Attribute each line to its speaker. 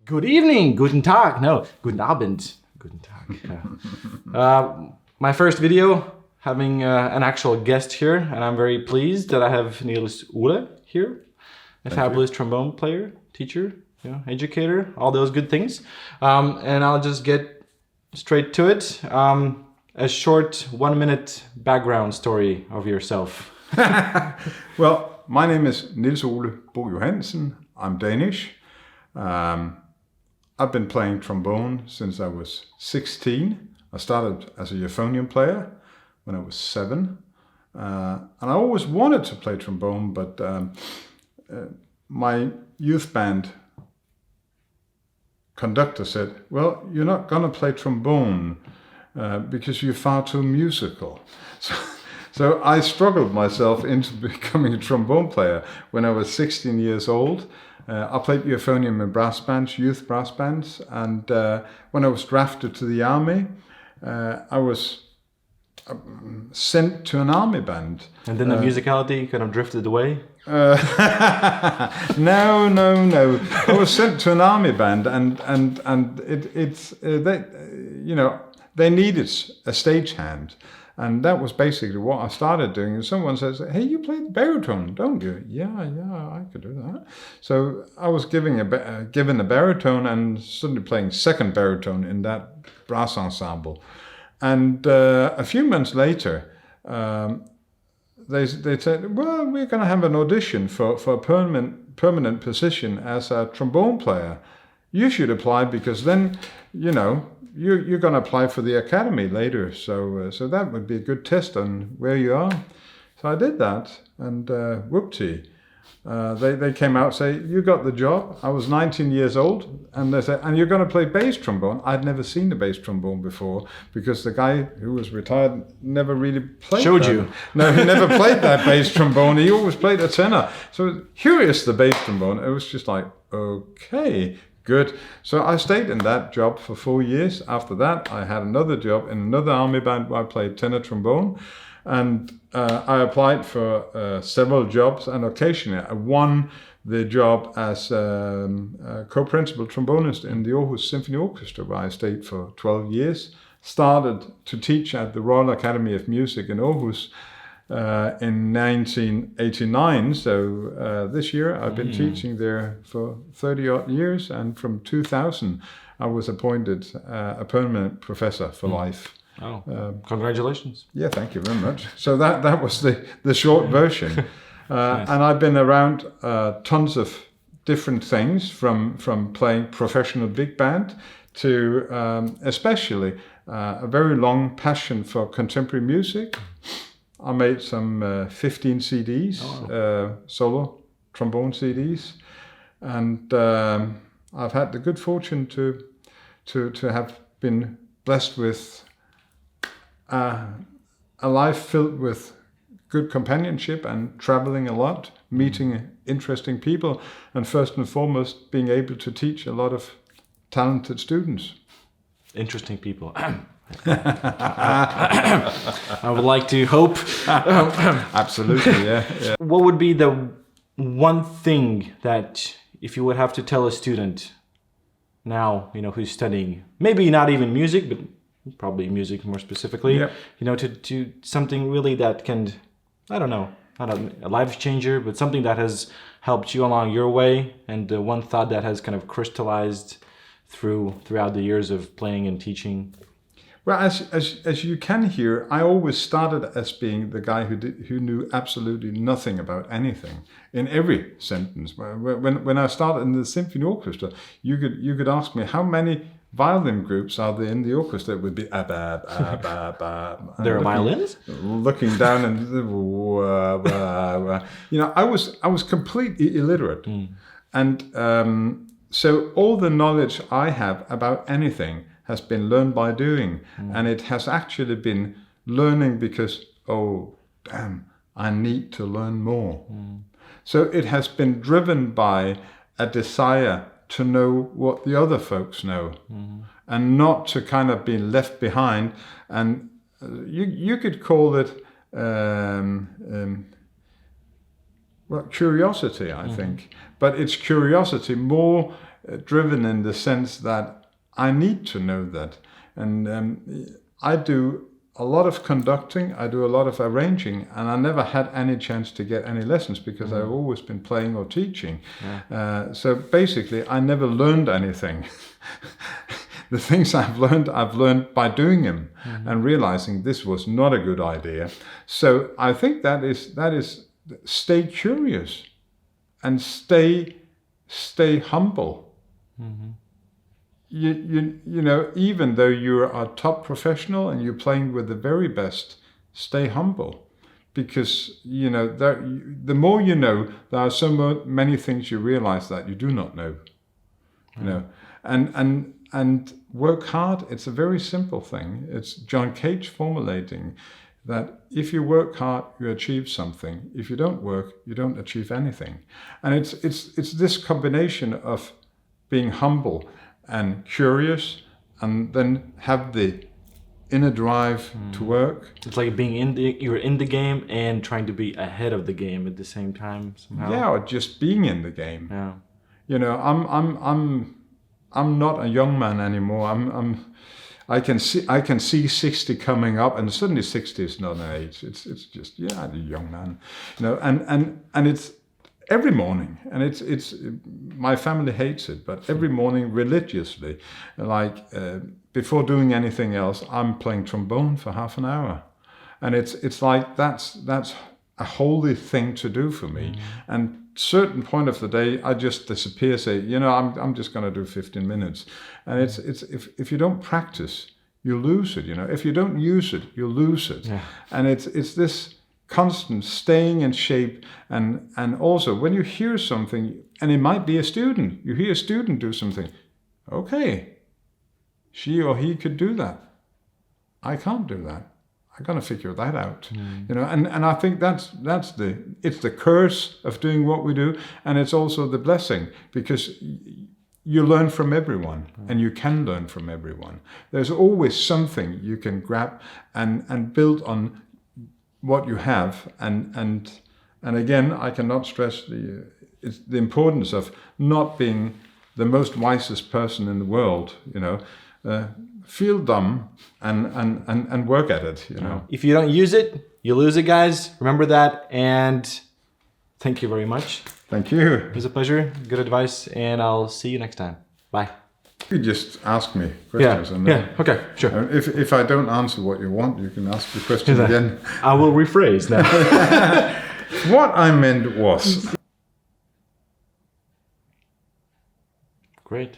Speaker 1: Good evening, guten Tag, no, guten Abend, guten Tag. My first video, having an actual guest here, and I'm very pleased that I have Niels-Ole here, a fabulous trombone player, teacher, educator, all those good things. And I'll just get straight to it. A short 1-minute background story of yourself.
Speaker 2: Well, my name is Niels-Ole Bo Johansen. I'm Danish. I've been playing trombone since I was 16. I started as a euphonium player when I was 7. And I always wanted to play trombone, but my youth band conductor said, well, you're not going to play trombone because you're far too musical. So I struggled myself into becoming a trombone player when I was 16 years old. I played euphonium in brass bands, youth brass bands, and when I was drafted to the army, I was sent to an army band.
Speaker 1: And then the musicality kind of drifted away?
Speaker 2: No. I was sent to an army band, and they needed a stagehand. And that was basically what I started doing. And someone says, hey, you play the baritone, don't you? Yeah, I could do that. So I was given a baritone and suddenly playing second baritone in that brass ensemble. And a few months later, they said, well, we're going to have an audition for a permanent position as a trombone player. You should apply because then, you're going to apply for the academy later, so that would be a good test on where you are. So I did that, and whoopty, they came out and say, you got the job. I was 19 years old, and they said, and you're going to play bass trombone. I'd never seen a bass trombone before because the guy who was retired never really played.
Speaker 1: Showed
Speaker 2: that.
Speaker 1: you?
Speaker 2: No, he never played that bass trombone. He always played a tenor. So curious, the bass trombone. It was just like, okay. Good. So I stayed in that job for 4 years. After that, I had another job in another army band where I played tenor trombone. And I applied for several jobs, and occasionally I won the job as co-principal trombonist in the Aarhus Symphony Orchestra, where I stayed for 12 years. Started to teach at the Royal Academy of Music in Aarhus in 1989, so this year I've been teaching there for 30 odd years, and from 2000 I was appointed a permanent professor for life.
Speaker 1: Oh, congratulations.
Speaker 2: Yeah, thank you very much. So that was the short version. Nice. And I've been around tons of different things, from playing professional big band to especially a very long passion for contemporary music. I made some 15 CDs, solo trombone CDs, and I've had the good fortune to have been blessed with a life filled with good companionship and traveling a lot, meeting interesting people, and first and foremost being able to teach a lot of talented students.
Speaker 1: Interesting people. I would like to hope.
Speaker 2: Absolutely, yeah.
Speaker 1: What would be the one thing that, if you would have to tell a student now, who's studying, maybe not even music, but probably music more specifically, to something really that can, not a life changer, but something that has helped you along your way, and one thought that has kind of crystallized throughout the years of playing and teaching?
Speaker 2: Well, as you can hear, I always started as being the guy who knew absolutely nothing about anything in every sentence. When I started in the symphony orchestra, you could ask me how many violin groups are there in the orchestra. It would be There
Speaker 1: are violins?
Speaker 2: Looking down and I was completely illiterate, and so all the knowledge I have about anything has been learned by doing, and it has actually been learning because, I need to learn more. So it has been driven by a desire to know what the other folks know, and not to kind of be left behind. And you could call it curiosity, I think, but it's curiosity more driven in the sense that I need to know that. And I do a lot of conducting, I do a lot of arranging, and I never had any chance to get any lessons because I've always been playing or teaching. So basically, I never learned anything. The things I've learned by doing them and realizing this was not a good idea. So I think that is stay curious and stay humble. You know, even though you're a top professional and you're playing with the very best, stay humble, because you know the more you know, there are so many things you realize that you do not know. You know, and work hard. It's a very simple thing. It's John Cage formulating that if you work hard, you achieve something. If you don't work, you don't achieve anything. And it's this combination of being humble and curious, and then have the inner drive to work.
Speaker 1: It's like being you're in the game and trying to be ahead of the game at the same time somehow.
Speaker 2: Yeah, or just being in the game.
Speaker 1: Yeah.
Speaker 2: You know, I'm not a young man anymore. I can see 60 coming up, and suddenly 60 is not an age. It's just a young man. You know, and it's every morning, and it's my family hates it, but every morning religiously, like before doing anything else, I'm playing trombone for half an hour, and it's like that's a holy thing to do for me. And certain point of the day, I just disappear. Say, you know, I'm just going to do 15 minutes, and it's if you don't practice, you lose it. You know, if you don't use it, you lose it. Yeah. And it's this constant staying in shape, and also when you hear something, and it might be a student, you hear a student do something, okay, she or he could do that. I can't do that. I'm gonna figure that out. You know, and I think it's the curse of doing what we do, and it's also the blessing, because you learn from everyone, and you can learn from everyone. There's always something you can grab and build on what you have, and again, I cannot stress the importance of not being the most wisest person in the world. You know, feel dumb and work at it. You know,
Speaker 1: if you don't use it, you lose it, guys. Remember that, and thank you very much.
Speaker 2: Thank you.
Speaker 1: It was a pleasure. Good advice, and I'll see you next time. Bye.
Speaker 2: You just ask me questions.
Speaker 1: Yeah. Okay. Sure.
Speaker 2: If I don't answer what you want, you can ask the question again.
Speaker 1: I will rephrase now.
Speaker 2: What I meant was.
Speaker 1: Great.